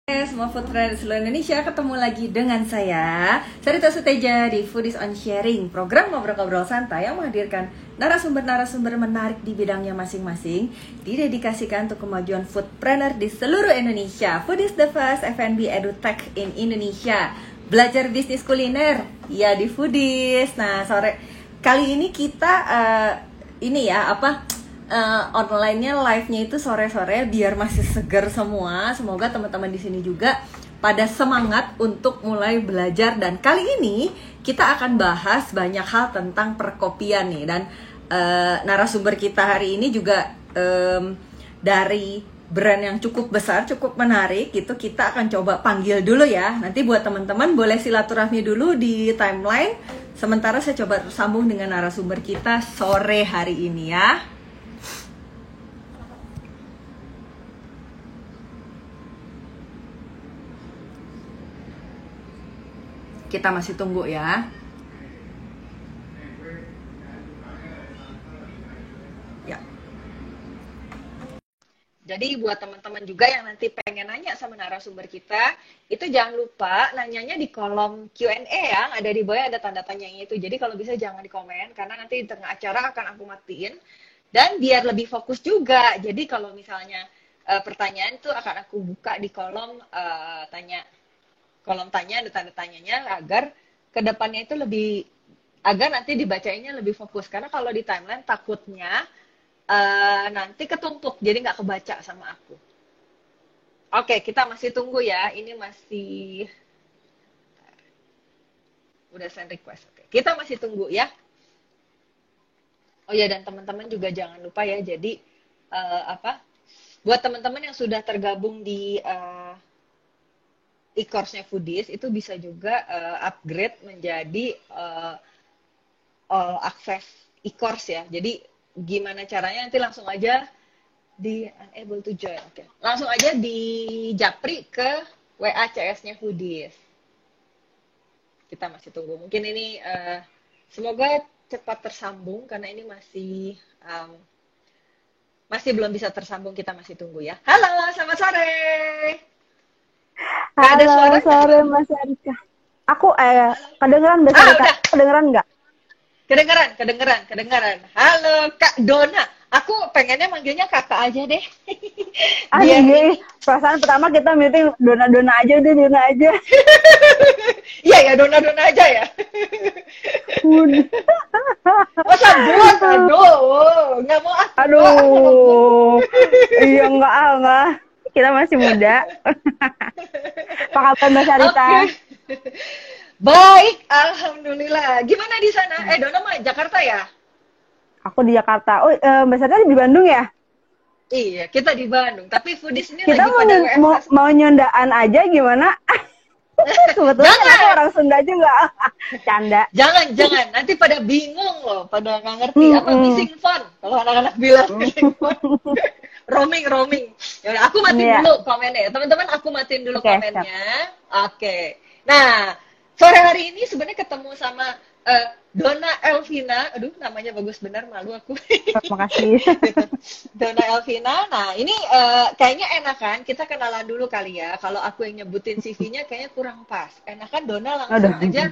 Semua food trainer seluruh Indonesia, ketemu lagi dengan saya Sarita Suteja di Foodies on Sharing, program ngobrol-ngobrol santai yang menghadirkan narasumber-narasumber menarik di bidangnya masing-masing, didedikasikan untuk kemajuan foodpreneur di seluruh Indonesia. Foodies the first F&B edutech in Indonesia. Belajar bisnis kuliner ya di Foodies. Nah, sore kali ini kita online-nya, live-nya itu sore-sore biar masih segar semua. Semoga teman-teman di sini juga pada semangat untuk mulai belajar. Dan kali ini kita akan bahas banyak hal tentang perkopian nih. Dan narasumber kita hari ini juga dari brand yang cukup besar, cukup menarik gitu. Kita akan coba panggil dulu ya. Nanti buat teman-teman boleh silaturahmi dulu di timeline. Sementara saya coba sambung dengan narasumber kita sore hari ini ya. Kita masih tunggu ya. Ya. Jadi buat teman-teman juga yang nanti pengen nanya sama narasumber kita, itu jangan lupa nanyanya di kolom Q&A ya, ada di bawah ada tanda tanyanya itu. Jadi kalau bisa jangan di komen, karena nanti di tengah acara akan aku matiin. Dan biar lebih fokus juga, jadi kalau misalnya pertanyaan itu akan aku buka di kolom tanya, ada tanda tanyanya, agar kedepannya itu agar nanti dibacainnya lebih fokus. Karena kalau di timeline takutnya nanti ketumpuk, jadi nggak kebaca sama aku. Oke, kita masih tunggu ya. Ini masih udah send request. Oke, kita masih tunggu ya. Oh ya, dan teman-teman juga jangan lupa ya. Jadi buat teman-teman yang sudah tergabung di e-course-nya Foodies, itu bisa juga upgrade menjadi all access e-course ya. Jadi gimana caranya, nanti langsung aja di unable to join. Oke. Langsung aja di japri ke WA CS-nya Foodies. Kita masih tunggu. Mungkin ini semoga cepat tersambung, karena ini masih belum bisa tersambung. Kita masih tunggu ya. Halo, selamat sore. Halo, sore Mas Arika. Aku kedengeran Mbak Arika? Kedengeran nggak? Kedengeran. Halo Kak Dona. Aku pengennya manggilnya kakak aja deh. Iya. Perasaan pertama kita meeting Dona aja deh, Dona aja. Iya ya, Dona aja ya. Masa buat? Aduh, nggak mau aku. Aduh. Iya enggak. Kita masih muda. Apa kabar Mbak Sarita? Okay. Baik, alhamdulillah. Gimana di sana? Dona mah Jakarta ya? Aku di Jakarta. Oh, Mbak Sarita di Bandung ya? Iya, kita di Bandung. Tapi Foodies ini kita lagi pada WFH. mau nyondaan aja gimana? Sebetulnya aku orang Sunda juga. Canda. Jangan. Nanti pada bingung loh, pada nggak ngerti apa missing fun. Kalau anak-anak bilang missing fun. roaming. Yaudah, aku matiin dulu komennya. Teman-teman, aku matiin dulu komennya. Oke. Nah, sore hari ini sebenarnya ketemu sama Dona Elvina. Aduh, namanya bagus benar, malu aku. Terima kasih. Dona Elvina. Nah, ini kayaknya enakan kita kenalan dulu kali ya. Kalau aku yang nyebutin CV-nya kayaknya kurang pas. Enakan Dona langsung aja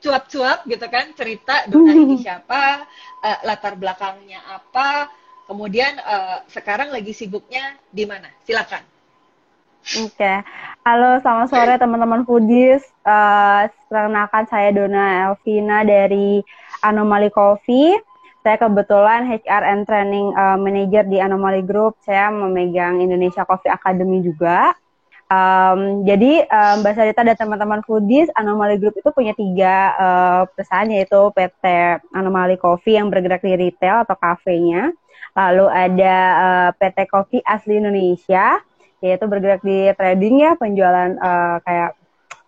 cuap-cuap gitu kan, cerita Dona ini siapa, latar belakangnya apa, kemudian sekarang lagi sibuknya di mana? Silakan. Oke. Halo, selamat sore teman-teman Foodies. Perkenalkan saya Dona Elvina dari Anomaly Coffee. Saya kebetulan HR and Training Manager di Anomaly Group. Saya memegang Indonesia Coffee Academy juga. Jadi Mbak Sarita dan teman-teman Foodies, Anomaly Group itu punya 3 perusahaan, yaitu PT Anomaly Coffee yang bergerak di retail atau kafenya. Lalu ada PT Coffee Asli Indonesia, yaitu bergerak di trading ya, penjualan kayak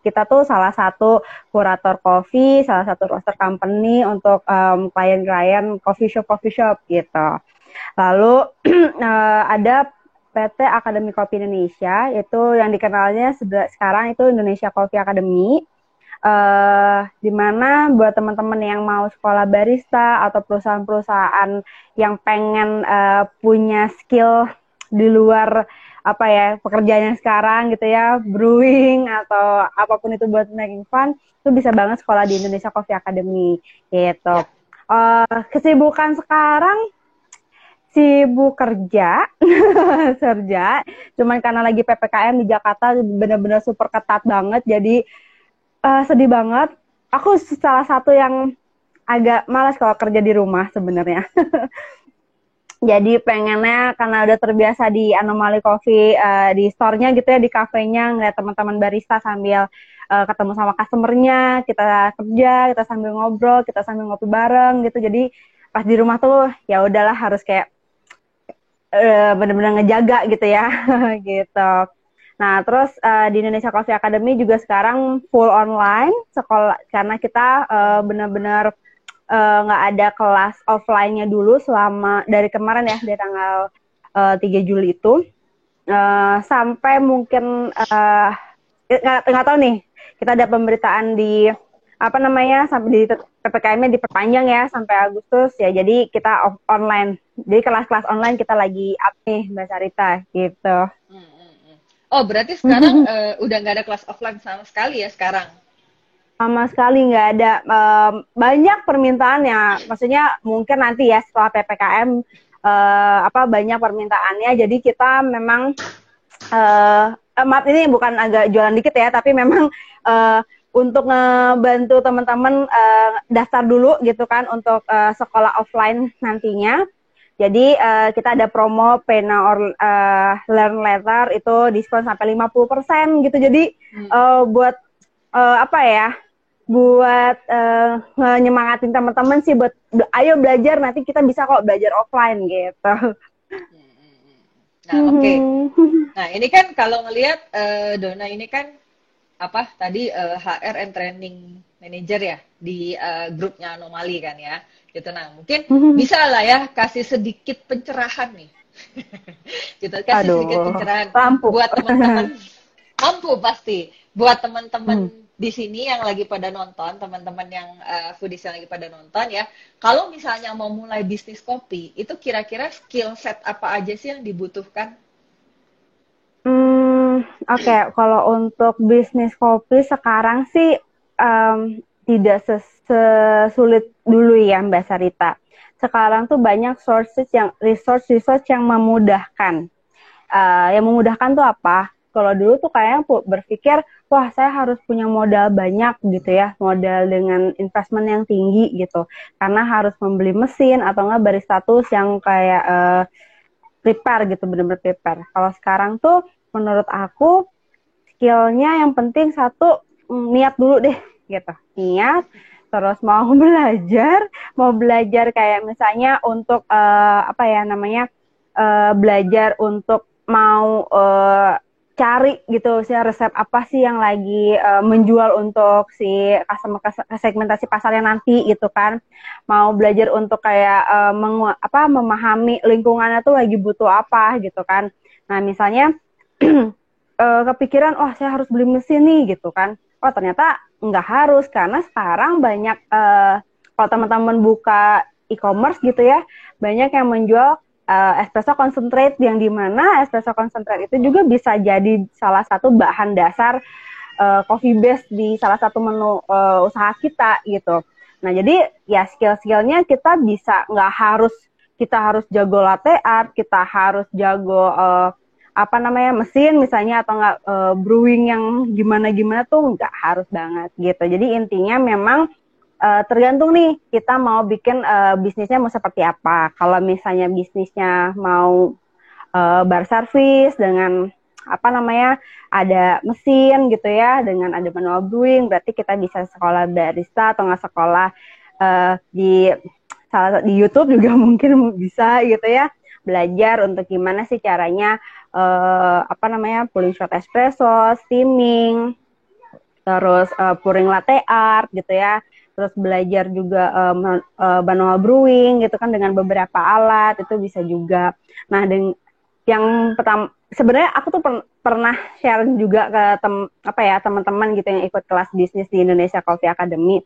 kita tuh salah satu kurator kopi, salah satu roaster company untuk klien-klien coffee shop gitu. Lalu ada PT Akademi Kopi Indonesia, itu yang dikenalnya sekarang itu Indonesia Coffee Academy. Di mana buat teman-teman yang mau sekolah barista atau perusahaan-perusahaan yang pengen punya skill di luar apa ya pekerjaan yang sekarang gitu ya, brewing atau apapun itu buat making fun, itu bisa banget sekolah di Indonesia Coffee Academy gitu. Ya. Kesibukan sekarang sibuk kerja, kerja. Cuman karena lagi PPKM di Jakarta bener-bener super ketat banget, jadi sedih banget. Aku salah satu yang agak malas kalau kerja di rumah sebenarnya. Jadi pengennya karena udah terbiasa di Anomaly Coffee di store-nya gitu ya, di kafenya ngeliat teman-teman barista sambil ketemu sama customer-nya, kita kerja, kita sambil ngobrol, kita sambil ngopi bareng gitu. Jadi pas di rumah tuh ya udahlah harus kayak benar-benar ngejaga gitu ya gitu. Nah terus di Indonesia Coffee Academy juga sekarang full online sekolah karena kita benar-benar nggak ada kelas offline-nya dulu selama dari kemarin ya, dari tanggal 3 Juli itu sampai mungkin nggak tahu nih, kita ada pemberitaan di apa namanya sampai di PPKM-nya diperpanjang ya sampai Agustus ya, jadi kita online, jadi kelas-kelas online kita lagi up nih Mbak Sarita gitu. Oh berarti sekarang udah nggak ada kelas offline sama sekali ya sekarang? Sama sekali nggak ada. Banyak permintaan ya, maksudnya mungkin nanti ya setelah PPKM banyak permintaannya, jadi kita memang maaf ini bukan agak jualan dikit ya, tapi memang untuk ngebantu teman-teman daftar dulu gitu kan untuk sekolah offline nantinya. Jadi kita ada promo Pay Now or Learn Later itu diskon sampai 50% gitu. Jadi buat apa ya? Buat nyemangatin teman-teman sih buat ayo belajar, nanti kita bisa kok belajar offline gitu. Nah oke. Nah ini kan kalau ngelihat Dona ini kan apa tadi HR and Training Manager ya di grupnya Anomaly kan ya gitu. Nah mungkin bisa lah ya kasih sedikit pencerahan nih gitu, kasih sedikit pencerahan buat teman-teman. Mampu pasti buat teman-teman di sini yang lagi pada nonton, teman-teman yang foodies yang lagi pada nonton ya. Kalau misalnya mau mulai bisnis kopi, itu kira-kira skill set apa aja sih yang dibutuhkan? Oke, kalau untuk bisnis kopi sekarang sih tidak sesulit dulu ya Mbak Sarita. Sekarang tuh banyak resource yang memudahkan. Yang memudahkan tuh apa? Kalau dulu tuh kayaknya berpikir, wah saya harus punya modal banyak gitu ya, modal dengan investment yang tinggi gitu, karena harus membeli mesin atau enggak barista tools yang kayak prepare gitu, bener-bener prepare. Kalau sekarang tuh menurut aku skillnya yang penting satu, niat dulu deh gitu, niat, terus mau belajar kayak misalnya untuk belajar untuk mau cari gitu sih resep apa sih yang lagi menjual untuk si customer segmentasi pasarnya nanti gitu kan, mau belajar untuk kayak memahami lingkungannya tuh lagi butuh apa gitu kan. Nah misalnya kepikiran, saya harus beli mesin nih gitu kan. Ternyata nggak harus, karena sekarang banyak kalau teman-teman buka e-commerce gitu ya, banyak yang menjual espresso concentrate, yang dimana espresso concentrate itu juga bisa jadi salah satu bahan dasar coffee base di salah satu menu usaha kita gitu. Nah jadi ya skill-skillnya kita bisa, nggak harus kita harus jago latte art, kita harus jago mesin misalnya, atau nggak brewing yang gimana-gimana tuh nggak harus banget gitu. Jadi intinya memang tergantung nih kita mau bikin bisnisnya mau seperti apa. Kalau misalnya bisnisnya mau bar service dengan ada mesin gitu ya, dengan ada manual brewing, berarti kita bisa sekolah barista atau nggak sekolah di YouTube juga mungkin bisa gitu ya, belajar untuk gimana sih caranya pouring shot espresso, steaming, terus pouring latte art gitu ya, terus belajar juga manual brewing gitu kan dengan beberapa alat itu bisa juga. Nah, yang pertama sebenarnya aku tuh pernah share juga ke teman-teman gitu yang ikut kelas bisnis di Indonesia Coffee Academy,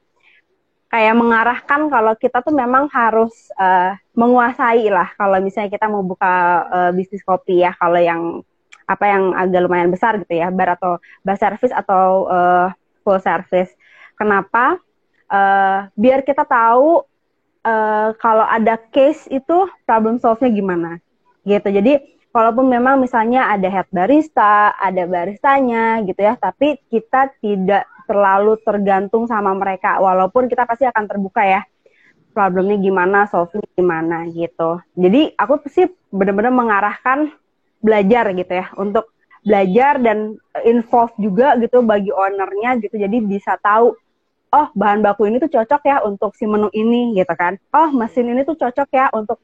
kayak mengarahkan kalau kita tuh memang harus menguasai lah kalau misalnya kita mau buka bisnis kopi ya, kalau yang apa yang agak lumayan besar gitu ya, bar atau bar service atau full service. Kenapa? Biar kita tahu kalau ada case itu problem solve-nya gimana gitu. Jadi walaupun memang misalnya ada head barista, ada baristanya gitu ya, tapi kita tidak terlalu tergantung sama mereka, walaupun kita pasti akan terbuka ya, problemnya gimana, solve-nya gimana gitu. Jadi aku sih benar-benar mengarahkan belajar gitu ya, untuk belajar dan involve juga gitu bagi ownernya gitu, jadi bisa tahu oh bahan baku ini tuh cocok ya untuk si menu ini gitu kan. Oh mesin ini tuh cocok ya untuk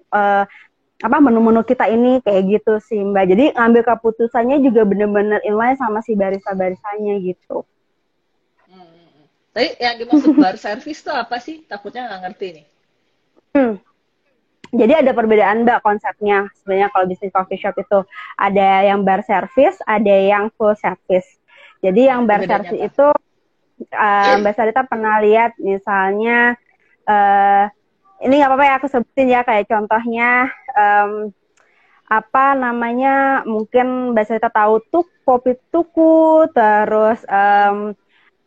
menu-menu kita ini, kayak gitu sih Mbak. Jadi ngambil keputusannya juga bener-bener inline sama si barista-baristanya gitu. Tapi yang dimaksud bar service tuh apa sih? Takutnya nggak ngerti nih. Jadi ada perbedaan Mbak konsepnya. Sebenarnya kalau bisnis coffee shop itu ada yang bar service, ada yang full service. Jadi yang bar service itu Mbak Sarita pernah lihat misalnya ini nggak apa-apa ya aku sebutin ya, kayak contohnya mungkin Mbak Sarita tahu tuh kopi tuku, terus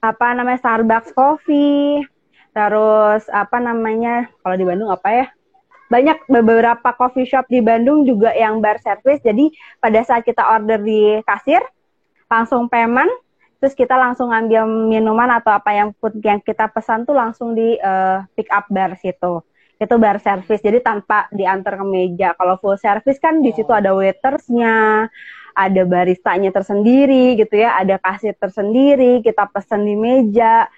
Starbucks Coffee, terus kalau di Bandung apa ya, banyak beberapa coffee shop di Bandung juga yang bar service. Jadi pada saat kita order di kasir langsung payment, terus kita langsung ngambil minuman atau apa yang kita pesan tuh langsung di pick up bar situ. Itu bar service, jadi tanpa diantar ke meja. Kalau full service kan di situ ada waitersnya, ada baristanya tersendiri gitu ya, ada kasir tersendiri, kita pesan di meja,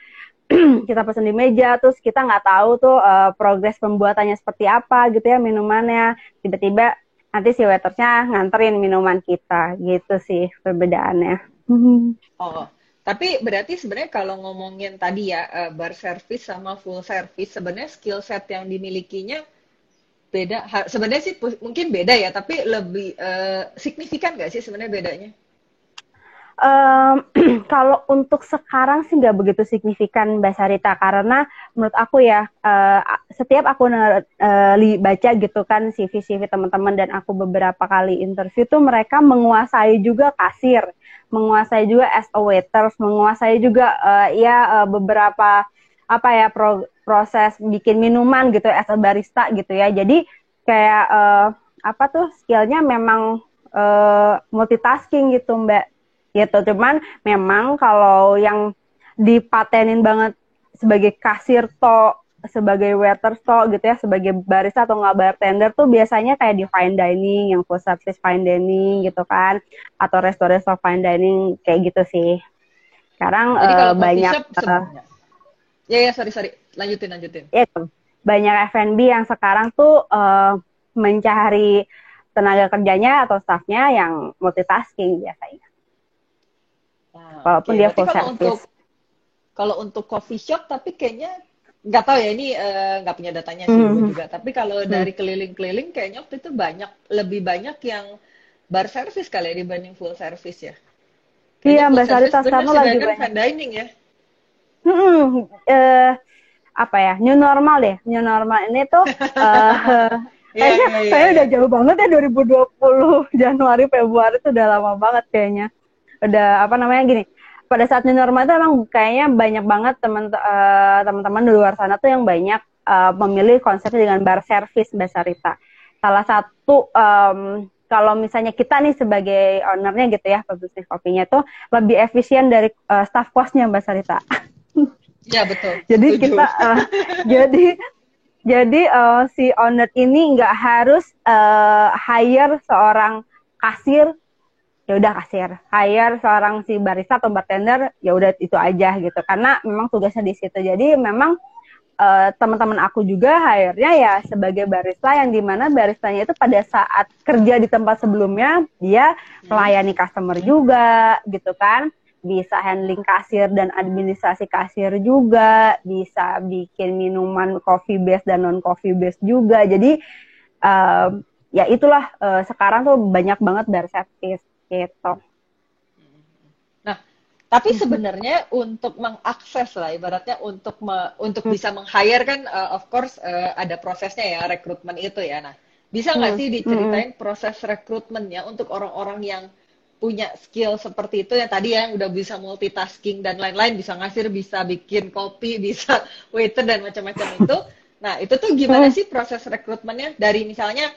terus kita nggak tahu tuh progres pembuatannya seperti apa gitu ya minumannya. Tiba-tiba nanti si waitersnya nganterin minuman kita, gitu sih perbedaannya. Oh, tapi berarti sebenarnya kalau ngomongin tadi ya bar service sama full service, sebenarnya skill set yang dimilikinya beda. Sebenarnya sih mungkin beda ya, tapi lebih signifikan nggak sih sebenarnya bedanya? Kalau untuk sekarang sih nggak begitu signifikan Mbak Sarita, karena menurut aku ya setiap aku baca gitu kan CV-CV teman-teman, dan aku beberapa kali interview tuh mereka menguasai juga kasir, menguasai juga as a waiters, menguasai juga beberapa proses bikin minuman gitu as a barista gitu ya. Jadi kayak skillnya memang multitasking gitu Mbak. Gitu, cuman memang kalau yang dipatenin banget sebagai kasir sebagai waiter gitu ya, sebagai barista atau nggak bartender tuh biasanya kayak di fine dining, yang full service fine dining gitu kan, atau restoran fine dining kayak gitu sih. Sekarang banyak sorry lanjutin. Ya, banyak F&B yang sekarang tuh mencari tenaga kerjanya atau staffnya yang multitasking biasanya. Walaupun dia full service. Kalau untuk coffee shop, tapi kayaknya nggak tahu ya, ini nggak punya datanya sih juga. Tapi kalau dari keliling-keliling, kayaknya waktu itu lebih banyak yang bar service kali ya dibanding full service ya. Iya Mbak Sarita, sekarang lagi banyak fine dining ya. New normal deh. New normal ini tuh saya udah jauh banget ya, 2020 Januari Februari itu udah lama banget kayaknya. Udah gini, pada saat new normal itu emang kayaknya banyak banget teman-teman di luar sana tuh yang banyak memilih konsepnya dengan bar service Mbak Sarita. Salah satu kalau misalnya kita nih sebagai ownernya gitu ya, pebisnis kopinya tuh lebih efisien dari staff cost-nya Mbak Sarita. Ya betul. Jadi kita jadi si owner ini nggak harus hire seorang kasir, ya udah kasir, hire seorang si barista atau bartender, ya udah itu aja gitu, karena memang tugasnya di situ. Jadi memang teman-teman aku juga hire-nya ya sebagai barista, yang dimana baristanya itu pada saat kerja di tempat sebelumnya dia melayani customer juga gitu kan, bisa handling kasir dan administrasi kasir juga, bisa bikin minuman coffee base dan non coffee base juga. Jadi ya itulah sekarang tuh banyak banget bar service gitu. Nah, tapi sebenarnya untuk mengakses lah, ibaratnya untuk bisa meng-hire kan, of course ada prosesnya ya, rekrutmen itu ya. Nah, bisa nggak sih diceritain proses rekrutmennya untuk orang-orang yang punya skill seperti itu yang tadi yang udah bisa multitasking dan lain-lain, bisa ngasir, bisa bikin kopi, bisa waiter dan macam-macam itu. Nah, itu tuh gimana sih proses rekrutmennya dari misalnya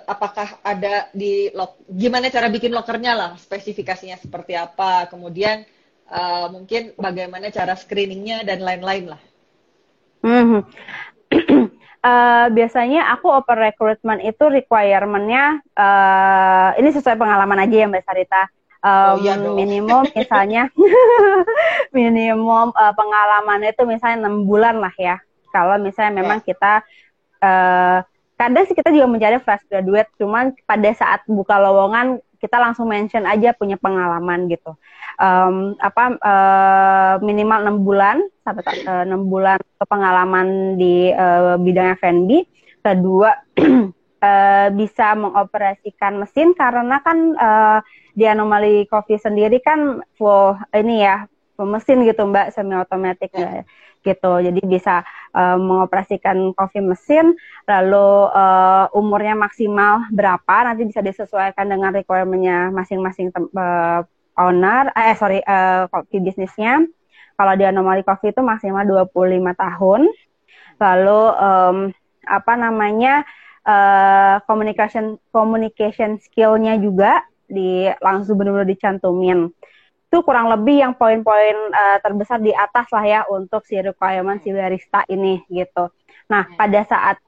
apakah ada gimana cara bikin lokernya lah, spesifikasinya seperti apa, kemudian mungkin bagaimana cara screeningnya dan lain-lain lah. Mhm. Biasanya aku open recruitment itu requirement-nya ini sesuai pengalaman aja ya Mbak Sarita. Oh iya dong. Minimum misalnya minimum pengalamannya itu misalnya 6 bulan lah ya. Kalau misalnya memang kita kadang sih kita juga mencari fresh graduate, cuman pada saat buka lowongan kita langsung mention aja punya pengalaman gitu. Minimal 6 bulan sampai 6 bulan pengalaman di bidang F&B. Kedua bisa mengoperasikan mesin karena kan di Anomaly Coffee sendiri kan full ini ya mesin gitu Mbak, semi otomatis gitu. Jadi bisa mengoperasikan coffee mesin, lalu umurnya maksimal berapa nanti bisa disesuaikan dengan requirement-nya masing-masing owner, coffee bisnisnya. Kalau di Anomaly Coffee itu maksimal 25 tahun. Lalu communication skill-nya juga langsung benar-benar dicantumin. Itu kurang lebih yang poin-poin terbesar di atas lah ya untuk si requirement si barista ini gitu. Nah, pada saat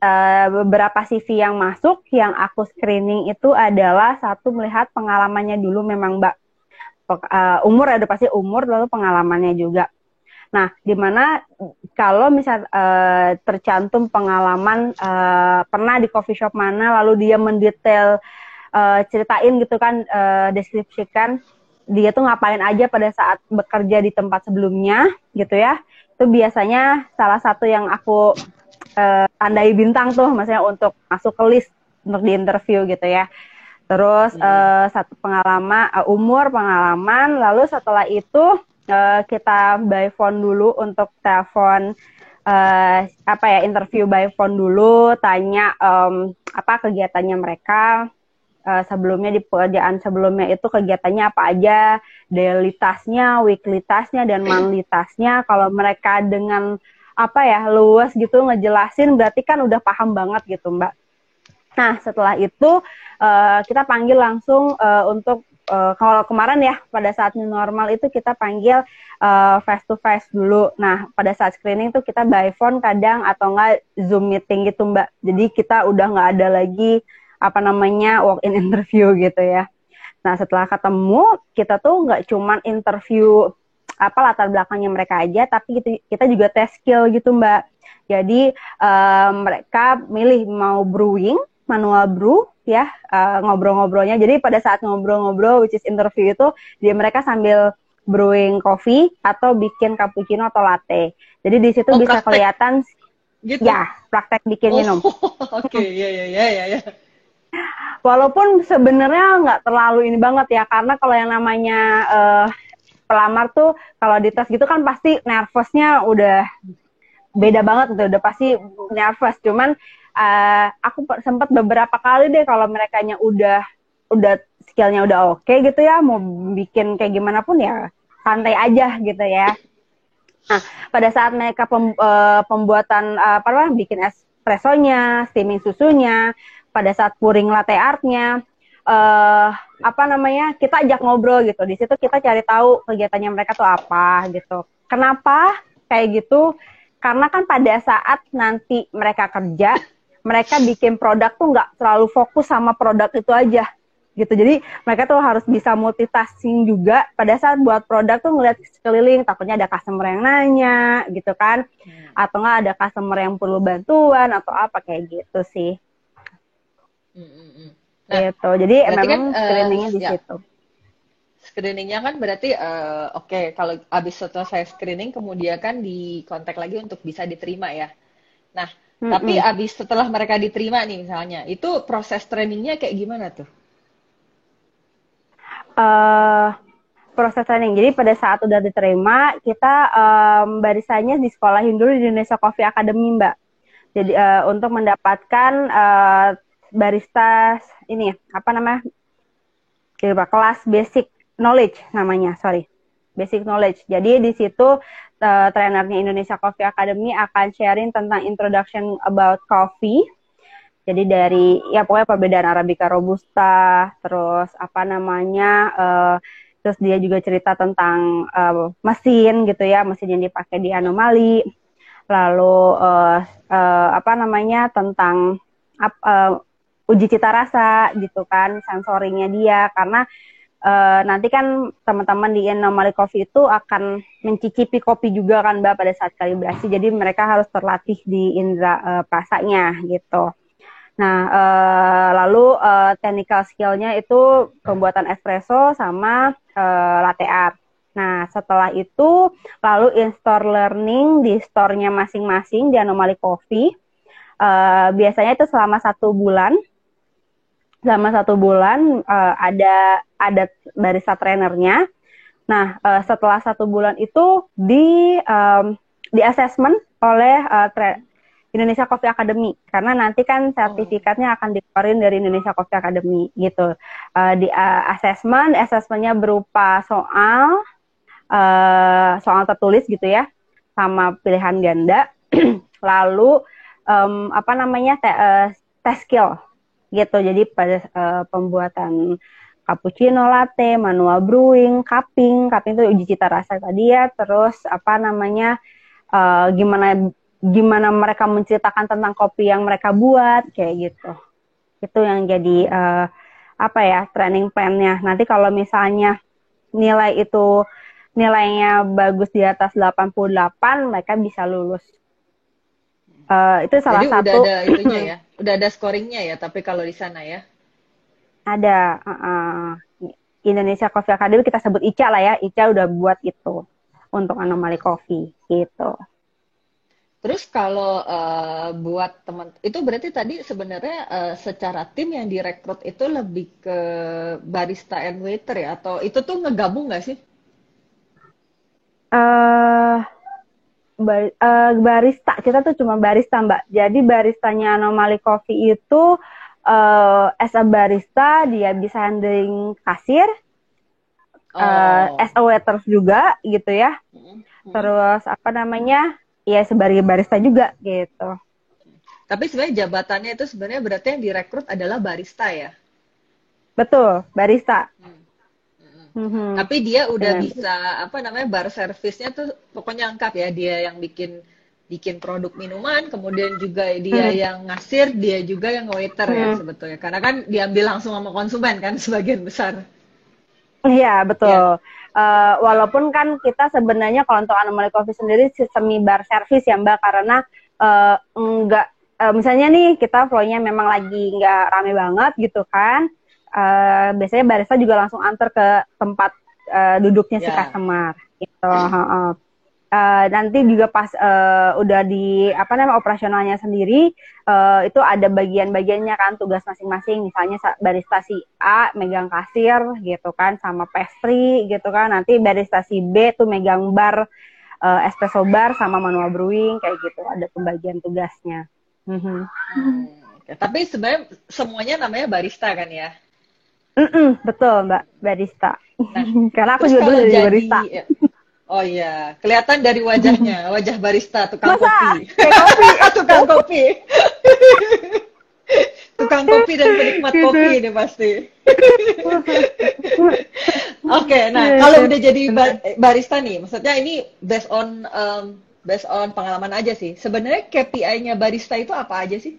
beberapa CV yang masuk, yang aku screening itu adalah satu melihat pengalamannya dulu memang Mbak. Umur ada pasti umur, lalu pengalamannya juga. Nah, dimana kalau misal tercantum pengalaman pernah di coffee shop mana, lalu dia mendetail ceritain gitu kan, deskripsikan dia tuh ngapain aja pada saat bekerja di tempat sebelumnya gitu ya. Itu biasanya salah satu yang aku tandai bintang tuh, maksudnya untuk masuk ke list untuk di interview gitu ya. Terus satu pengalaman, umur, pengalaman, lalu setelah itu kita by phone dulu untuk telepon interview by phone dulu, tanya apa kegiatannya mereka. Sebelumnya di pekerjaan sebelumnya itu kegiatannya apa aja, daily task-nya, weekly task-nya, dan monthly task-nya. Kalau mereka dengan luas gitu ngejelasin, berarti kan udah paham banget gitu Mbak. Nah setelah itu kita panggil langsung untuk kalau kemarin ya pada saat new normal itu kita panggil face to face dulu. Nah pada saat screening tuh kita by phone kadang atau enggak Zoom meeting gitu Mbak. Jadi kita udah nggak ada lagi walk-in interview gitu ya. Nah setelah ketemu kita tuh nggak cuman interview latar belakangnya mereka aja, tapi kita juga tes skill gitu Mbak. Jadi mereka milih mau brewing, manual brew ya, ngobrol-ngobrolnya. Jadi pada saat ngobrol-ngobrol which is interview itu mereka sambil brewing coffee atau bikin cappuccino atau latte. Jadi di situ bisa kelihatan gitu? Ya, praktek bikin minum. Oke, ya. Walaupun sebenarnya nggak terlalu ini banget ya, karena kalau yang namanya pelamar tuh kalau di tes gitu kan pasti nervousnya udah beda banget gitu, udah pasti nervous. Cuman aku sempat beberapa kali deh kalau merekanya udah skillnya udah oke gitu ya, mau bikin kayak gimana pun ya santai aja gitu ya. Nah pada saat mereka pembuatan bikin espressonya, steaming susunya, pada saat pouring latte artnya, kita ajak ngobrol gitu. Di situ kita cari tahu kegiatannya mereka tuh apa gitu. Kenapa kayak gitu? Karena kan pada saat nanti mereka kerja, mereka bikin produk tuh nggak terlalu fokus sama produk itu aja gitu. Jadi mereka tuh harus bisa multitasking juga pada saat buat produk tuh ngeliat sekeliling, takutnya ada customer yang nanya gitu kan, atau nggak ada customer yang perlu bantuan atau apa kayak gitu sih. Nah, gitu. Jadi memang kan, screeningnya di situ. Screeningnya kan berarti kalau habis setelah saya screening kemudian kan dikontak lagi untuk bisa diterima ya. Nah, tapi habis setelah mereka diterima nih misalnya, itu proses trainingnya kayak gimana tuh? Proses training. Jadi pada saat udah diterima, kita barisanya disekolahin dulu di Indonesia Coffee Academy, Mbak. Jadi untuk mendapatkan barista ini kelas basic knowledge namanya, basic knowledge. Jadi di situ trainernya Indonesia Coffee Academy akan sharing tentang introduction about coffee. Jadi dari ya pokoknya perbedaan Arabica Robusta, terus apa namanya, terus dia juga cerita tentang mesin gitu ya, mesin yang dipakai di Anomali. Lalu apa namanya, tentang uji cita rasa gitu kan, sensorinya dia, karena nanti kan teman-teman di Anomali Coffee itu akan mencicipi kopi juga kan Mbak pada saat kalibrasi, jadi mereka harus terlatih di indera rasanya gitu. Nah, lalu technical skill-nya itu pembuatan espresso sama latte art. Nah, setelah itu lalu in-store learning di store-nya masing-masing di Anomali Coffee. Biasanya itu selama 1 bulan. Selama 1 bulan ada barista trainernya. Nah, setelah 1 bulan itu di assessment oleh Indonesia Coffee Academy, karena nanti kan sertifikatnya akan dikeluarin dari Indonesia Coffee Academy gitu. Di assessmentnya berupa soal tertulis gitu ya, sama pilihan ganda. Lalu apa namanya, tes skill gitu. Jadi pada pembuatan cappuccino, latte, manual brewing, cupping itu uji cita rasa tadi ya. Terus apa namanya, gimana mereka menceritakan tentang kopi yang mereka buat kayak gitu. Itu yang jadi apa ya, training plan-nya. Nanti kalau misalnya nilainya bagus di atas 88, mereka bisa lulus. Itu salah Jadi satu. udah ada itunya ya, udah ada scoringnya ya. Tapi kalau di sana ya, Ada Indonesia Coffee Academy, kita sebut ICA lah ya. ICA udah buat itu untuk Anomali Coffee gitu. terus kalau buat teman itu berarti tadi sebenarnya secara tim yang direkrut itu lebih ke barista and waiter ya, atau itu tuh ngegabung nggak sih? Barista, kita tuh cuma barista Mbak. Jadi baristanya Anomali Coffee itu as a barista dia bisa handling kasir, as a waiter juga gitu ya. Terus apa namanya, ya sebagai barista juga gitu. Tapi sebenarnya jabatannya itu sebenarnya berarti yang direkrut adalah barista ya. Betul, barista. Tapi dia udah bisa apa namanya, bar service-nya tuh pokoknya lengkap ya. Dia yang bikin produk minuman, kemudian juga dia yang ngasir, dia juga yang waiter ya sebetulnya. Karena kan diambil langsung sama konsumen kan sebagian besar. Iya, betul. Ya. Walaupun kan kita sebenarnya kalau untuk Anomali Coffee sendiri semi bar service ya Mbak, karena enggak, misalnya nih kita flow-nya memang lagi nggak rame banget gitu kan, biasanya barista juga langsung antar ke tempat duduknya si customer gitu. Nanti juga pas udah di apa namanya operasionalnya sendiri, itu ada bagian-bagiannya kan, tugas masing-masing. Misalnya barista si A megang kasir gitu kan, sama pastry gitu kan. Nanti barista si B tuh megang bar, espresso bar sama manual brewing kayak gitu. Ada pembagian tugasnya. Tapi sebenarnya semuanya namanya barista kan ya? Betul Mbak, barista. Nah, karena aku juga dulu jadi barista. Oh iya, kelihatan dari wajahnya, wajah barista, tukang Masa? kopi. Kopi. Tukang kopi. Tukang kopi dan penikmat kopi ini pasti. Oke, nah kalau udah jadi barista nih, maksudnya ini based on pengalaman aja sih. Sebenarnya KPI-nya barista itu apa aja sih?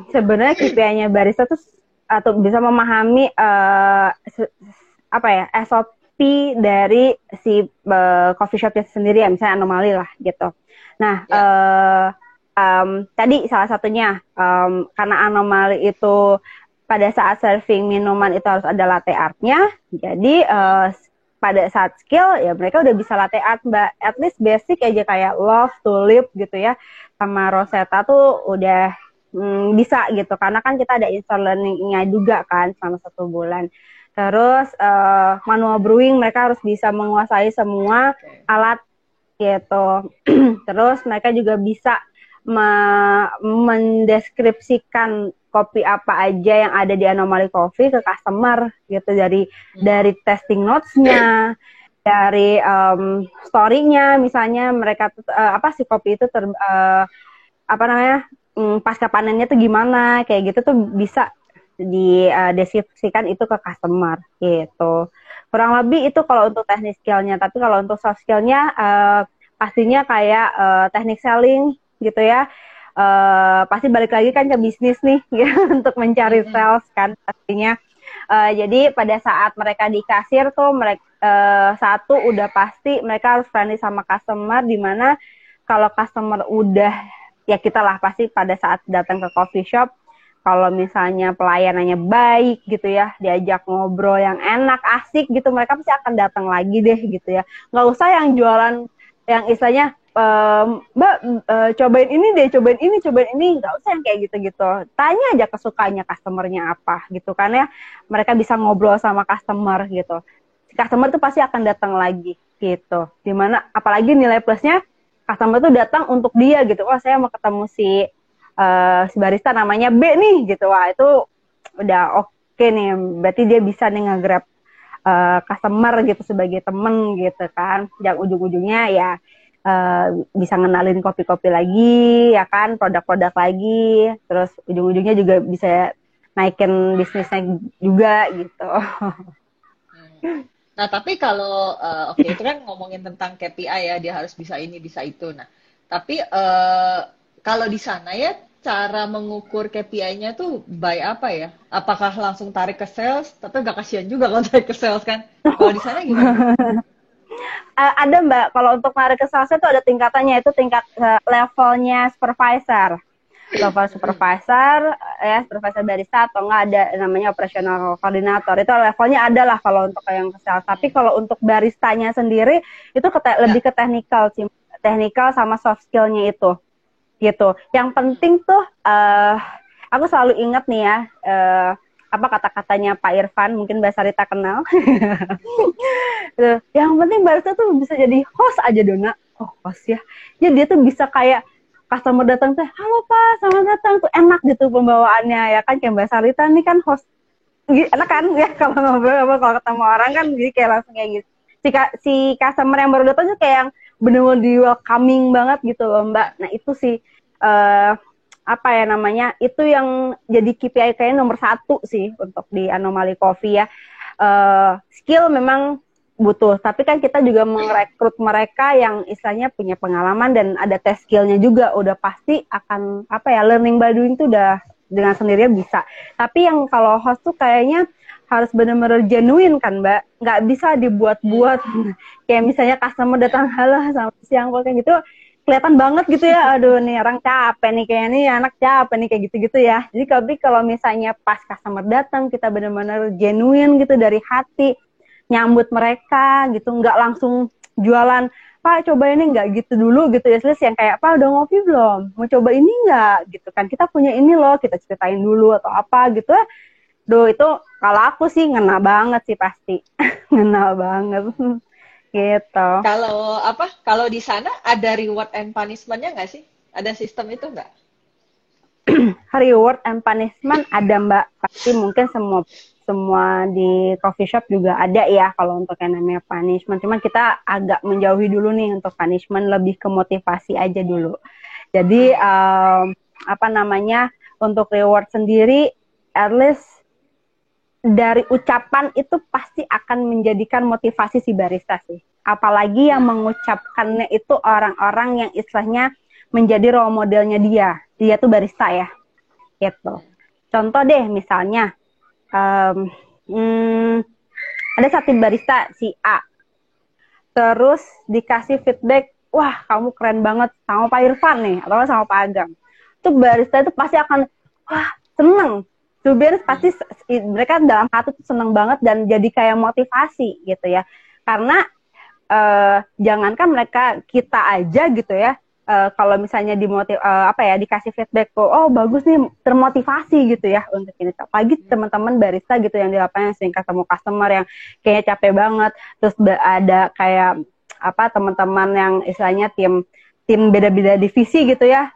Sebenarnya KPI-nya barista tuh atau bisa memahami apa ya, SOP dari si coffee shopnya sendiri ya, misalnya Anomali lah gitu. Nah, tadi salah satunya karena Anomali itu pada saat serving minuman itu harus ada latte art-nya, jadi pada saat skill ya mereka udah bisa latte art Mbak, at least basic aja kayak love, tulip gitu ya, sama rosetta tuh udah bisa gitu, karena kan kita ada install learning-nya juga kan selama 1 bulan. Terus manual brewing mereka harus bisa menguasai semua alat gitu. Terus mereka juga bisa mendeskripsikan kopi apa aja yang ada di Anomaly Coffee ke customer gitu, dari testing notes-nya, dari story-nya, misalnya mereka apa sih kopi itu apa namanya pasca panennya tuh gimana, kayak gitu tuh bisa dideskripsikan itu ke customer gitu. Kurang lebih itu kalau untuk teknik skillnya. Tapi kalau untuk soft skillnya pastinya kayak teknik selling gitu ya. Pasti balik lagi kan ke bisnis nih ya, untuk mencari sales kan pastinya. Jadi pada saat mereka di kasir tuh mereka satu udah pasti mereka harus friendly sama customer, dimana kalau customer udah ya kita lah pasti pada saat datang ke coffee shop, kalau misalnya pelayanannya baik gitu ya, diajak ngobrol yang enak, asik gitu, mereka pasti akan datang lagi deh gitu ya. Nggak usah yang jualan yang istilahnya Mbak cobain ini deh, cobain ini, nggak usah yang kayak gitu-gitu. Tanya aja kesukaannya customernya apa gitu kan ya. Mereka bisa ngobrol sama customer gitu. Si customer tuh pasti akan datang lagi gitu. Dimana apalagi nilai plusnya customer tuh datang untuk dia gitu. Oh saya mau ketemu si barista namanya B nih gitu. Wah itu udah oke nih, berarti dia bisa nih nge-grab customer gitu sebagai temen gitu kan. Yang ujung-ujungnya ya bisa ngenalin kopi-kopi lagi ya kan, produk-produk lagi, terus ujung-ujungnya juga bisa naikin bisnisnya juga gitu. Nah, tapi kalau oke itu kan ngomongin tentang KPI ya, dia harus bisa ini, bisa itu. Nah, tapi kalau di sana ya cara mengukur KPI-nya tuh by apa ya? Apakah langsung tarik ke sales? Tapi gak kasihan juga kalau tarik ke sales kan. Kalau di sana gimana? Ada Mbak, kalau untuk narik ke salesnya tuh ada tingkatannya, itu tingkat levelnya supervisor. Level supervisor, ya supervisor barista, atau enggak ada namanya operational coordinator. Itu levelnya ada lah kalau untuk yang ke sales. Tapi kalau untuk baristanya sendiri itu lebih ke technical sih, technical sama soft skill-nya itu. Gitu. Yang penting tuh aku selalu ingat nih ya, apa kata-katanya Pak Irfan, mungkin Mbak Sarita kenal. Yang penting barista tuh bisa jadi host aja Dona. Oh host ya. Jadi dia tuh bisa kayak customer datang tuh, halo Pak, selamat datang, tuh enak gitu pembawaannya ya kan, kayak Mbak Sarita nih kan host, enak kan ya kalau ngobrol, kalau ketemu orang kan jadi kayak langsung kayak gitu. Si customer yang baru datang tuh kayak yang bener-bener di welcoming banget gitu loh Mbak. Nah itu sih apa ya namanya, itu yang jadi KPI kayaknya nomor 1 sih untuk di Anomaly Coffee ya. Skill memang butuh, tapi kan kita juga merekrut mereka yang istilahnya punya pengalaman dan ada tes skillnya juga, udah pasti akan apa ya, learning by doing tuh udah dengan sendirinya bisa. Tapi yang kalau host tuh kayaknya harus benar-benar genuine kan Mbak, nggak bisa dibuat-buat. Kayak misalnya customer datang, halo selamat siang kayak gitu, kelihatan banget gitu ya, aduh nih orang capek nih, kayak nih anak capek nih, kayak gitu-gitu ya. Jadi kalau misalnya pas customer datang, kita benar-benar genuine gitu dari hati, nyambut mereka gitu, nggak langsung jualan, Pak coba ini, nggak gitu dulu gitu ya, yang kayak Pak udah ngopi belum, mau coba ini nggak gitu kan, kita punya ini loh, kita ceritain dulu atau apa gitu ya. Duh itu kalau aku sih ngena banget sih pasti. Ngena banget gitu. Kalau apa? Kalau di sana ada reward and punishment-nya nggak sih? Ada sistem itu nggak? Reward and punishment ada Mbak, pasti mungkin semua di coffee shop juga ada ya kalau untuk yang namanya punishment. Cuman kita agak menjauhi dulu nih untuk punishment, lebih ke motivasi aja dulu. Jadi apa namanya, untuk reward sendiri, at least dari ucapan itu pasti akan menjadikan motivasi si barista sih. Apalagi yang mengucapkannya itu orang-orang yang istilahnya menjadi role modelnya dia. Dia tuh barista ya. Gitu. Contoh deh misalnya, ada satu barista si A, terus dikasih feedback, wah kamu keren banget sama Pak Irfan nih, atau sama Pak Agam. Tuh barista itu pasti akan, wah seneng. Tuh pasti mereka dalam hati tuh seneng banget dan jadi kayak motivasi gitu ya. Karena jangankan mereka, kita aja gitu ya, kalau misalnya dikasih feedback kok, oh bagus nih, termotivasi gitu ya untuk ini. Apalagi teman-teman barista gitu yang di lapangan sering ketemu customer yang kayaknya capek banget, terus ada kayak apa teman-teman yang istilahnya tim beda-beda divisi gitu ya,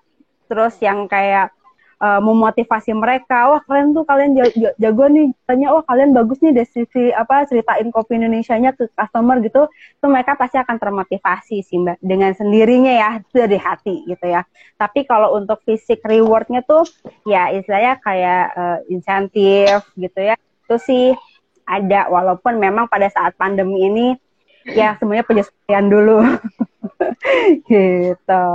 terus yang kayak memotivasi mereka. Wah kalian tuh kalian jago nih, tanya wah kalian bagus nih dari sisi apa ceritain kopi Indonesianya ke customer gitu. Itu mereka pasti akan termotivasi sih Mbak dengan sendirinya ya, itu dari hati gitu ya. Tapi kalau untuk fisik rewardnya tuh ya istilahnya kayak insentif gitu ya, itu sih ada, walaupun memang pada saat pandemi ini ya semuanya penyesuaian dulu. Gitu.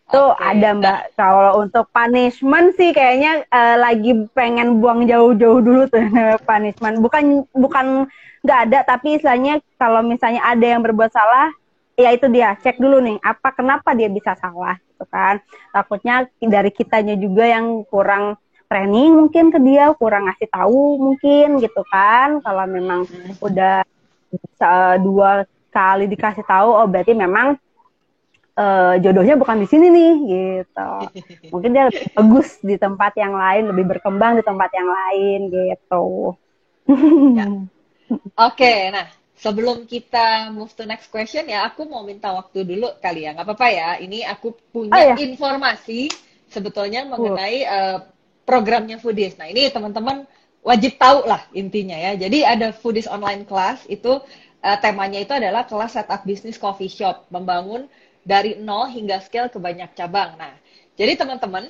Tuh ada Mbak. Kalau untuk punishment sih kayaknya lagi pengen buang jauh-jauh dulu tuh punishment. Bukan nggak ada, tapi istilahnya kalau misalnya ada yang berbuat salah, ya itu dia cek dulu nih kenapa dia bisa salah gitu kan. Takutnya dari kitanya juga yang kurang training mungkin ke dia, kurang ngasih tahu mungkin gitu kan. Kalau memang udah 2 kali dikasih tahu, oh berarti memang jodohnya bukan di sini nih gitu. Mungkin dia lebih bagus di tempat yang lain, lebih berkembang di tempat yang lain gitu. Ya. Oke, nah sebelum kita move to next question ya, aku mau minta waktu dulu kali ya, nggak apa-apa ya. Ini aku punya informasi sebetulnya mengenai programnya Foodies. Nah ini teman-teman wajib tahu lah intinya ya. Jadi ada Foodies online class itu temanya itu adalah kelas setup bisnis coffee shop, membangun dari nol hingga scale ke banyak cabang. Nah, jadi teman-teman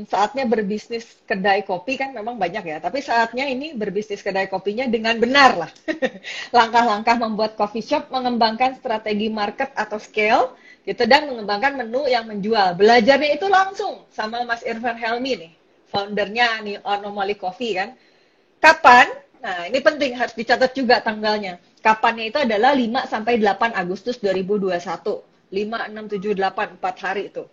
saatnya berbisnis kedai kopi kan memang banyak ya, tapi saatnya ini berbisnis kedai kopinya dengan benar lah. Langkah-langkah membuat coffee shop, mengembangkan strategi market atau scale, gitu, dan mengembangkan menu yang menjual. Belajarnya itu langsung sama Mas Irfan Helmi nih, foundernya nih Anomaly Coffee kan. Kapan? Nah, ini penting, harus dicatat juga tanggalnya. Kapannya itu adalah 5-8 Agustus 2021. 5, 6, 7, 8, 4 hari itu.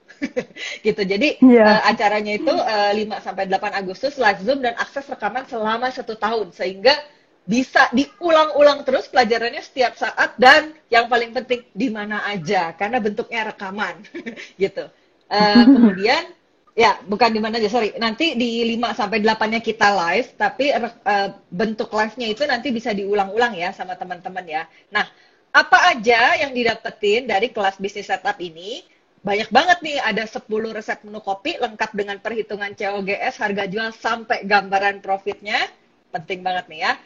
Gitu. Jadi acaranya itu 5-8 Agustus live Zoom dan akses rekaman selama 1 tahun. Sehingga bisa diulang-ulang terus pelajarannya setiap saat dan yang paling penting di mana aja karena bentuknya rekaman. Gitu. Kemudian ya, bukan di mana aja, sorry. Nanti di 5-8-nya kita live, tapi bentuk live-nya itu nanti bisa diulang-ulang ya sama teman-teman ya. Nah, apa aja yang didapetin dari kelas bisnis setup ini? Banyak banget nih, ada 10 resep menu kopi lengkap dengan perhitungan COGS, harga jual sampai gambaran profitnya. Penting banget nih ya.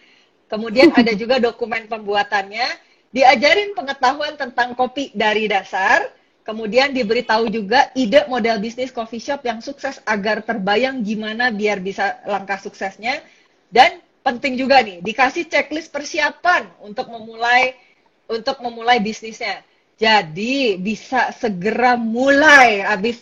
Kemudian ada juga dokumen pembuatannya, diajarin pengetahuan tentang kopi dari dasar, kemudian diberitahu juga ide model bisnis coffee shop yang sukses agar terbayang gimana biar bisa langkah suksesnya. Dan penting juga nih, dikasih checklist persiapan untuk memulai bisnisnya. Jadi bisa segera mulai abis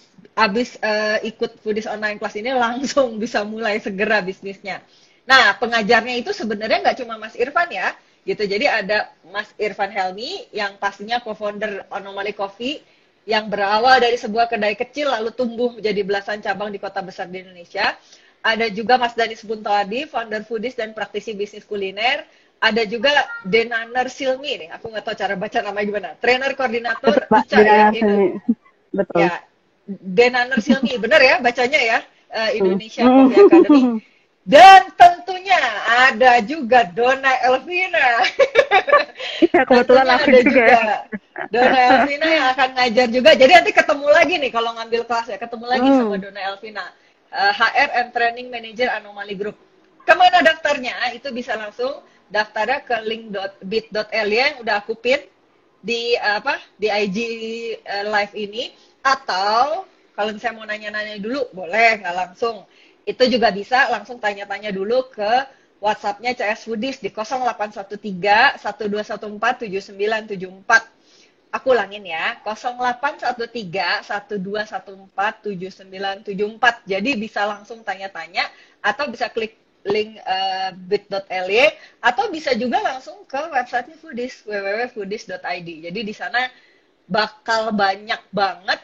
ikut Foodies online class ini langsung bisa mulai segera bisnisnya. Nah, pengajarnya itu sebenarnya nggak cuma Mas Irfan ya, gitu. Jadi ada Mas Irfan Helmi yang pastinya co-founder Anomaly Coffee yang berawal dari sebuah kedai kecil lalu tumbuh menjadi belasan cabang di kota besar di Indonesia. Ada juga Mas Danis Buntoadi, founder Foodies dan praktisi bisnis kuliner. Ada juga Denaner Silmi nih, aku nggak tahu cara baca namanya gimana. Trainer koordinator ICA ya, betul. Ya, Denaner Silmi, benar ya bacanya ya, Indonesia Coffee Academy. Dan tentunya ada juga Dona Elvina. Ya, kebetulan aku ada juga. Dona Elvina yang akan ngajar juga. Jadi nanti ketemu lagi nih kalau ngambil kelas ya, ketemu lagi sama Dona Elvina. HR and Training Manager Anomaly Group. Kemana daftarnya? Itu bisa langsung daftarnya ke link.bit.ly yang udah aku pin di di IG live ini, atau kalau misalnya mau nanya-nanya dulu boleh, nggak langsung. Itu juga bisa langsung tanya-tanya dulu ke WhatsApp-nya CS Foodies di 0813 1214 7974. Aku ulangin ya, 0813 1214 7974. Jadi bisa langsung tanya-tanya atau bisa klik link bit.ly atau bisa juga langsung ke websitenya Foodies, www.foodies.id. Jadi di sana bakal banyak banget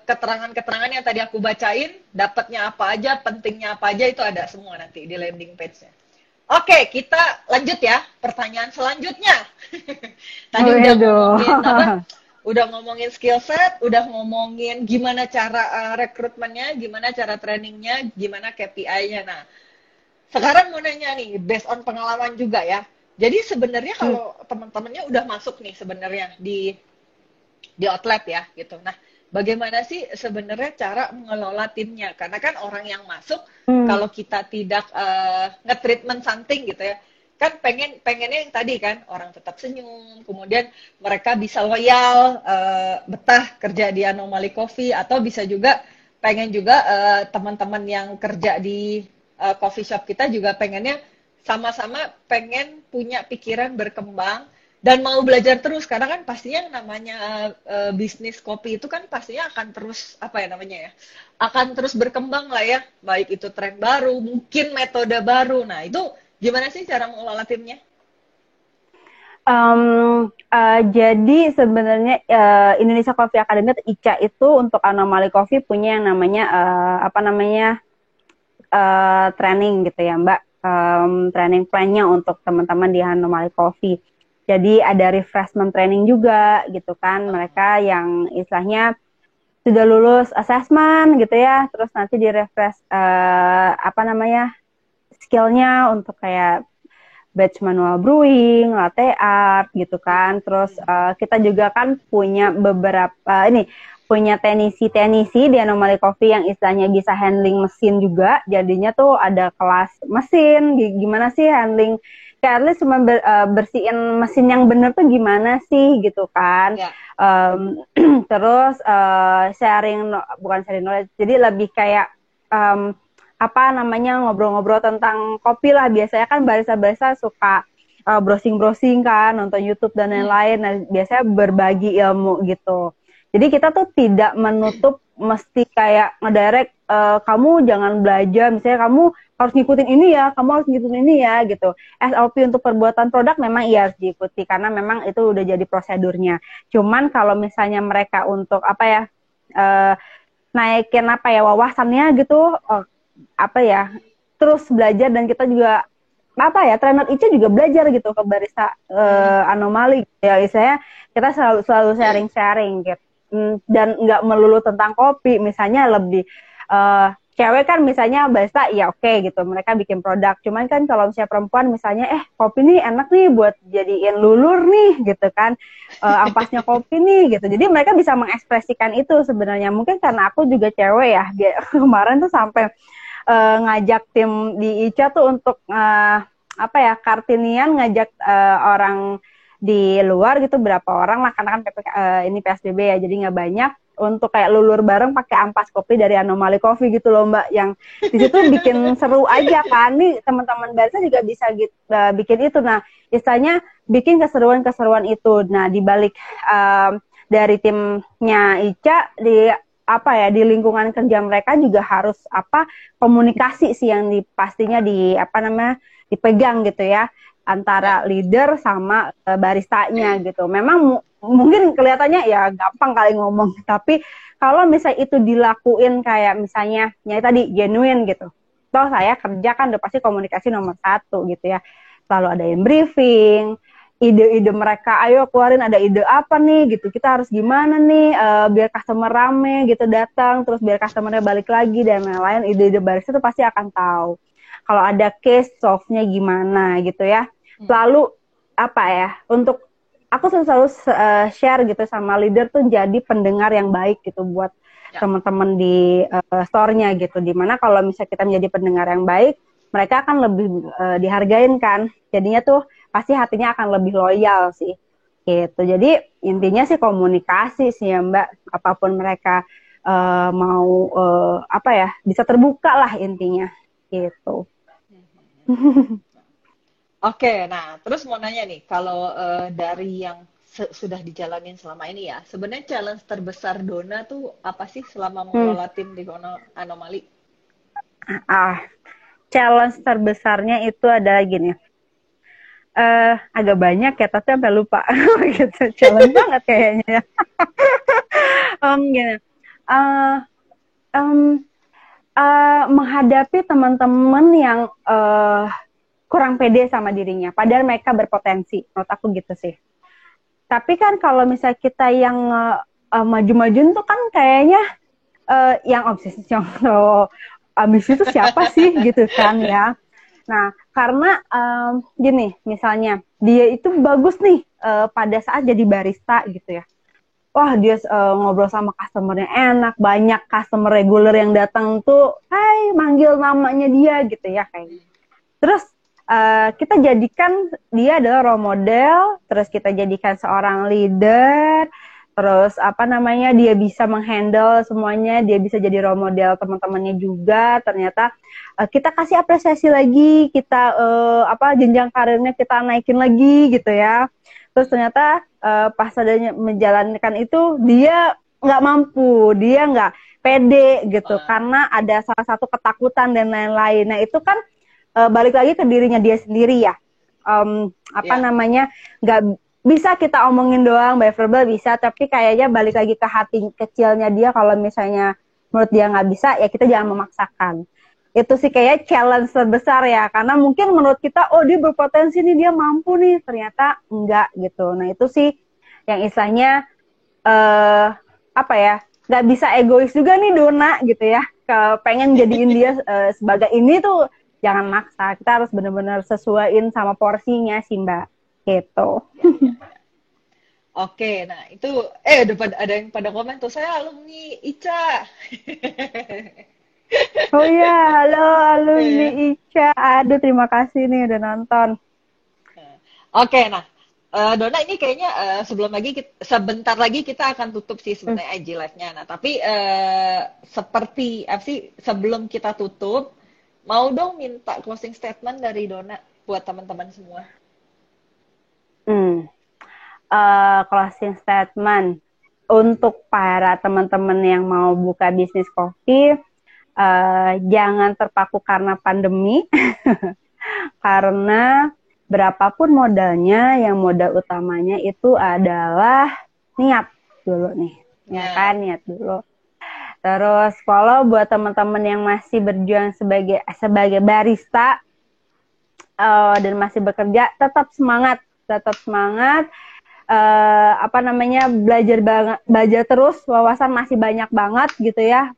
keterangan-keterangan yang tadi aku bacain, dapatnya apa aja, pentingnya apa aja, itu ada semua nanti di landing page-nya. Oke, kita lanjut ya, pertanyaan selanjutnya. Tadi udah ngomongin skill set, udah ngomongin gimana cara rekrutmennya, gimana cara trainingnya, gimana KPI-nya. Nah, sekarang mau nanya nih, based on pengalaman juga ya. Jadi sebenarnya kalau teman-temannya udah masuk nih sebenarnya di outlet ya gitu. Nah, bagaimana sih sebenarnya cara mengelola timnya? Karena kan orang yang masuk, kalau kita tidak nge-treatment something gitu ya, kan pengennya yang tadi kan orang tetap senyum, kemudian mereka bisa loyal, betah kerja di Anomaly Coffee, atau bisa juga pengen juga teman-teman yang kerja di coffee shop kita juga pengennya sama-sama pengen punya pikiran berkembang dan mau belajar terus, karena kan pastinya namanya bisnis kopi itu kan pastinya akan terus apa ya namanya ya, akan terus berkembang lah ya, baik itu tren baru, mungkin metode baru. Nah itu gimana sih cara mengelola timnya? Jadi sebenarnya Indonesia Coffee Academy atau ICA itu untuk Anomaly Coffee punya yang namanya training gitu ya Mbak, training plan-nya untuk teman-teman di Anomaly Coffee. Jadi ada refreshment training juga gitu kan, mereka yang istilahnya sudah lulus assessment gitu ya, terus nanti di refresh skillnya untuk kayak batch manual brewing, latte art gitu kan. Terus kita juga kan punya beberapa punya teknisi di Anomaly Coffee yang istilahnya bisa handling mesin juga. Jadinya tuh ada kelas mesin, gimana sih handling, kayak at least cuma bersihin mesin yang bener tuh gimana sih gitu kan. Ya. Terus bukan sharing knowledge, jadi lebih kayak ngobrol-ngobrol tentang kopi lah. Biasanya kan barista-barista suka browsing-browsing kan, nonton YouTube dan lain-lain. Nah, biasanya berbagi ilmu gitu. Jadi kita tuh tidak menutup mesti kayak ngedirect kamu jangan belajar, misalnya kamu harus ngikutin ini ya, kamu harus ngikutin ini ya gitu. SOP untuk perbuatan produk memang iya harus diikuti karena memang itu udah jadi prosedurnya. Cuman kalau misalnya mereka untuk naikin wawasannya gitu, terus belajar, dan kita juga trainer Ica juga belajar gitu ke barista Anomaly ya, istilahnya kita selalu sharing gitu. Dan nggak melulu tentang kopi, misalnya lebih cewek kan misalnya barista ya oke gitu, mereka bikin produk. Cuman kan kalau misalnya perempuan misalnya kopi nih enak nih buat jadiin lulur nih gitu kan, ampasnya kopi nih gitu. Jadi mereka bisa mengekspresikan itu sebenarnya. Mungkin karena aku juga cewek ya, kemarin tuh sampai ngajak tim di Ica tuh untuk Kartinian, ngajak orang di luar gitu, berapa orang lah, karena kan ini PSBB ya, jadi nggak banyak, untuk kayak lulur bareng pakai ampas kopi dari Anomaly Coffee gitu loh Mbak, yang di situ bikin seru aja kan. Nih teman-teman barista juga bisa bikin itu. Nah, istilahnya bikin keseruan itu. Nah, di balik dari timnya Ica di lingkungan kerja mereka juga harus komunikasi sih yang pastinya dipegang gitu ya, antara leader sama baristanya gitu. Memang mungkin kelihatannya ya gampang kali ngomong, tapi kalau misalnya itu dilakuin kayak misalnya ya tadi genuine gitu. Toh saya kerja kan udah pasti komunikasi nomor 1 gitu ya. Selalu ada yang briefing, ide-ide mereka, ayo keluarin ada ide apa nih gitu, kita harus gimana nih biar customer rame gitu datang, terus biar customernya balik lagi dan lain-lain. Ide-ide barista itu pasti akan tahu. Kalau ada case solve-nya gimana gitu ya. Lalu untuk aku selalu share gitu sama leader tuh, jadi pendengar yang baik gitu buat teman-teman di store-nya gitu. Dimana kalau misalnya kita menjadi pendengar yang baik, mereka akan lebih dihargain kan. Jadinya tuh pasti hatinya akan lebih loyal sih gitu. Jadi intinya sih komunikasi sih ya Mbak. Apapun mereka mau bisa terbuka lah intinya gitu. Oke, nah terus mau nanya nih, kalau dari yang sudah dijalanin selama ini ya, sebenarnya challenge terbesar Dona tuh apa sih selama mengelola tim di Anomaly? Challenge terbesarnya itu adalah gini, agak banyak ya, tapi sampai lupa gitu. Challenge banget kayaknya. Gini, menghadapi teman-teman yang kurang pede sama dirinya, padahal mereka berpotensi, menurut aku gitu sih. Tapi kan kalau misalnya kita yang maju-majuin tuh kan kayaknya yang obsesi yang ambis itu siapa sih gitu kan ya. Nah, karena gini, misalnya dia itu bagus nih pada saat jadi barista gitu ya. wah dia ngobrol sama customernya enak, banyak customer reguler yang datang tuh, hai manggil namanya dia gitu ya kayak. Terus kita jadikan dia adalah role model, terus kita jadikan seorang leader, terus apa namanya dia bisa menghandle semuanya, dia bisa jadi role model teman-temannya juga. Ternyata kita kasih apresiasi lagi, kita jenjang karirnya kita naikin lagi gitu ya. Terus ternyata pas adanya menjalankan itu dia nggak mampu, dia nggak pede gitu karena ada salah satu ketakutan dan lain-lain. Nah itu kan balik lagi ke dirinya dia sendiri ya. Namanya nggak bisa kita omongin doang by verbal bisa, tapi kayaknya balik lagi ke hati kecilnya dia. Kalau misalnya menurut dia nggak bisa, ya kita jangan memaksakan. Itu sih kayak challenge terbesar ya, karena mungkin menurut kita, oh dia berpotensi nih, dia mampu nih, ternyata enggak gitu. Nah itu sih yang istilahnya nggak bisa egois juga nih Dona gitu ya, pengen jadiin dia sebagai ini tuh jangan maksa, kita harus benar-benar sesuaiin sama porsinya sih Mbak gitu. Oke, nah itu ada yang pada komen tuh, saya alumni ICA. Oh iya, halo alumni ICA. Aduh, terima kasih nih udah nonton. Oke, nah Dona ini kayaknya sebentar lagi kita akan tutup sih sebenarnya IG Live-nya. Nah, tapi seperti apa sih sebelum kita tutup, mau dong minta closing statement dari Dona buat teman-teman semua. Closing statement untuk para teman-teman yang mau buka bisnis kopi, jangan terpaku karena pandemi, karena berapapun modalnya, yang modal utamanya itu adalah niat dulu nih, ya kan, niat dulu. Terus kalau buat teman-teman yang masih berjuang sebagai barista dan masih bekerja, tetap semangat. Belajar terus, wawasan masih banyak banget gitu ya,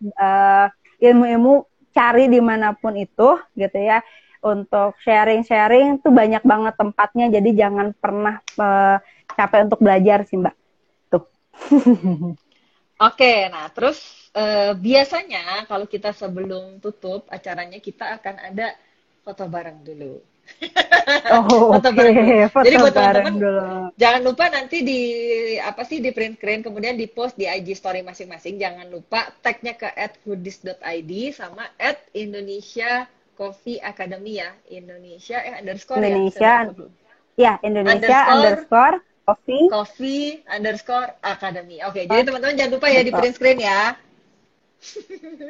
ilmu-ilmu cari dimanapun itu gitu ya. Untuk sharing tuh banyak banget tempatnya, jadi jangan pernah capek untuk belajar sih Mbak. Tuh. Oke, nah terus biasanya kalau kita sebelum tutup acaranya kita akan ada foto bareng dulu. Foto bareng dulu. Jadi buat teman-teman jangan lupa nanti di print screen kemudian di post di IG story masing-masing. Jangan lupa tagnya ke @foodies.id sama @Indonesia Coffee Academy ya. Indonesia underscore Coffee underscore Academy. Oke, jadi teman-teman jangan lupa ya di print screen ya.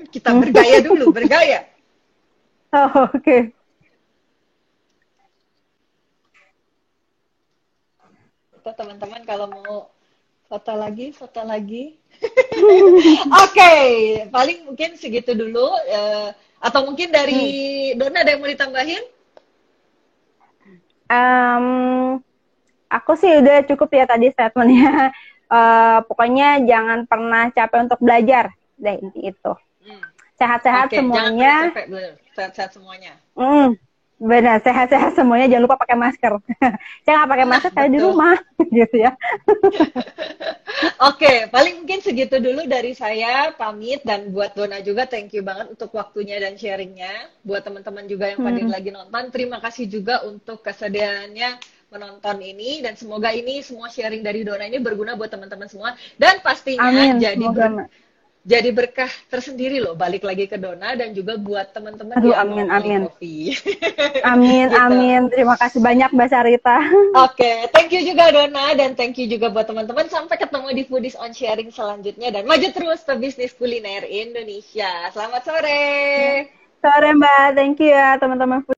Kita bergaya dulu, bergaya. Oke. Teman-teman kalau mau foto lagi. Oke, paling mungkin segitu dulu. Atau mungkin dari Dona ada yang mau ditambahin? Aku sih udah cukup ya tadi statementnya. Pokoknya jangan pernah capek untuk belajar. Deh, inti itu. Sehat-sehat semuanya. Jangan capek, sehat-sehat semuanya. Benar, sehat-sehat semuanya. Jangan lupa pakai masker. Saya nggak pakai masker, saya di rumah, gitu ya. Oke, paling mungkin segitu dulu dari saya, pamit. Dan buat Dona juga, thank you banget untuk waktunya dan sharingnya. Buat teman-teman juga yang pada lagi nonton, terima kasih juga untuk kesediaannya menonton ini. Dan semoga ini semua sharing dari Dona ini berguna buat teman-teman semua. Dan pastinya jadi berkah tersendiri loh, balik lagi ke Dona dan juga buat teman-teman yang amin. Kopi. Amin, gitu. Amin. Terima kasih banyak Mbak Sarita. Oke, thank you juga Dona dan thank you juga buat teman-teman. Sampai ketemu di Foodies on Sharing selanjutnya dan maju terus pebisnis kuliner Indonesia. Selamat sore. Sore Mbak, thank you ya teman-teman.